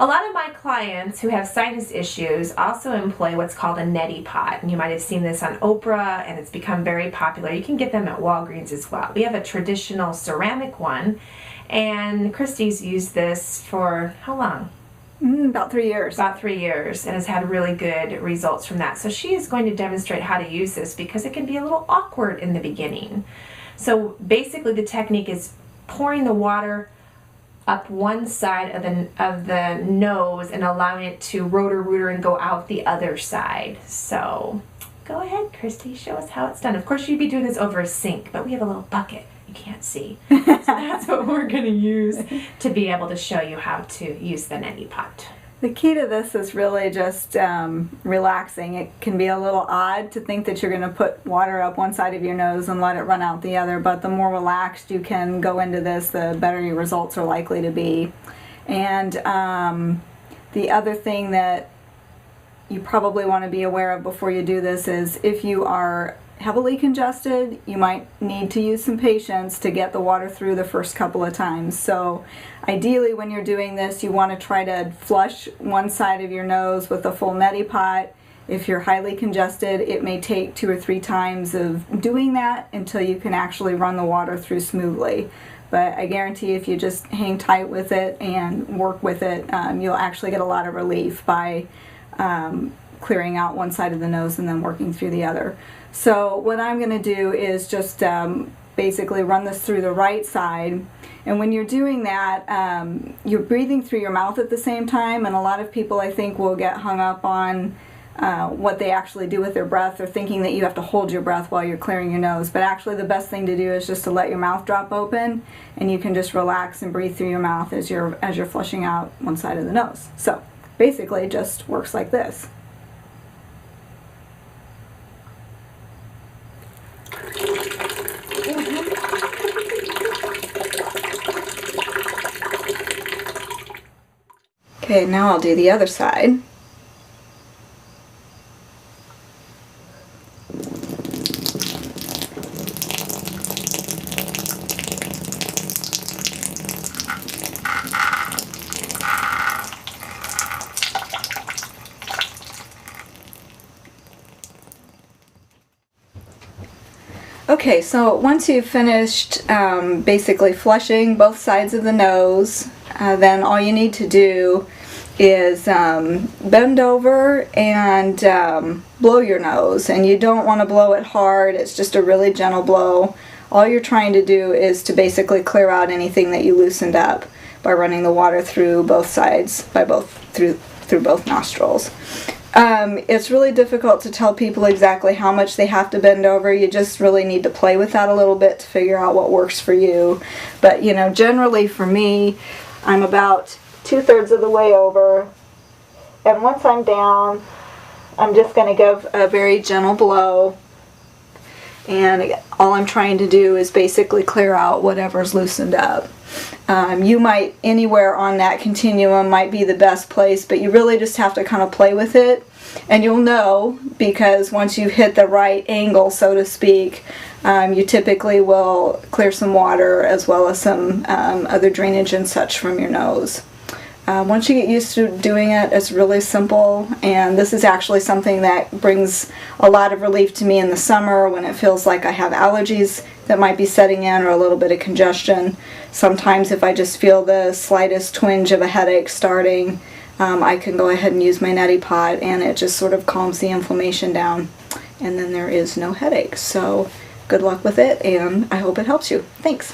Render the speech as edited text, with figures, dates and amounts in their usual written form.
A lot of my clients who have sinus issues also employ what's called a Neti Pot, and you might have seen this on Oprah, and it's become very popular. You can get them at Walgreens as well. We have a traditional ceramic one, and Kristy's used this for how long? About 3 years. About 3 years, and has had really good results from that. So she is going to demonstrate how to use this because it can be a little awkward in the beginning. So basically the technique is pouring the water up one side of the nose and allowing it to rotor and go out the other side. So go ahead, Kristy, show us how it's done. Of course, you'd be doing this over a sink, but we have a little bucket you can't see. So that's what we're going to use to be able to show you how to use the Neti Pot. The key to this is really just relaxing. It can be a little odd to think that you're going to put water up one side of your nose and let it run out the other, but the more relaxed you can go into this, the better your results are likely to be. And the other thing that you probably want to be aware of before you do this is if you are heavily congested, you might need to use some patience to get the water through the first couple of times. So ideally when you're doing this, you want to try to flush one side of your nose with a full Neti Pot. If you're highly congested, it may take 2 or 3 times of doing that until you can actually run the water through smoothly. But I guarantee if you just hang tight with it and work with it, you'll actually get a lot of relief by clearing out one side of the nose and then working through the other. So what I'm going to do is just basically run this through the right side, and when you're doing that, you're breathing through your mouth at the same time, and a lot of people I think will get hung up on what they actually do with their breath, or thinking that you have to hold your breath while you're clearing your nose. But actually the best thing to do is just to let your mouth drop open, and you can just relax and breathe through your mouth as you're flushing out one side of the nose. So basically it just works like this. Okay, now I'll do the other side. Okay, so once you've finished basically flushing both sides of the nose, then all you need to do is bend over and blow your nose. And you don't want to blow it hard, it's just a really gentle blow. All you're trying to do is to basically clear out anything that you loosened up by running the water through both sides, through both nostrils. It's really difficult to tell people exactly how much they have to bend over. You just really need to play with that a little bit to figure out what works for you. But you know, generally for me, I'm about 2/3 of the way over, and once I'm down, I'm just going to give a very gentle blow, and all I'm trying to do is basically clear out whatever's loosened up. You might, anywhere on that continuum might be the best place, but you really just have to kind of play with it, and you'll know, because once you've hit the right angle, so to speak, you typically will clear some water as well as some other drainage and such from your nose. Once you get used to doing it, it's really simple, and this is actually something that brings a lot of relief to me in the summer when it feels like I have allergies that might be setting in, or a little bit of congestion. Sometimes if I just feel the slightest twinge of a headache starting, I can go ahead and use my Neti Pot, and it just sort of calms the inflammation down, and then there is no headache. So good luck with it, and I hope it helps you. Thanks.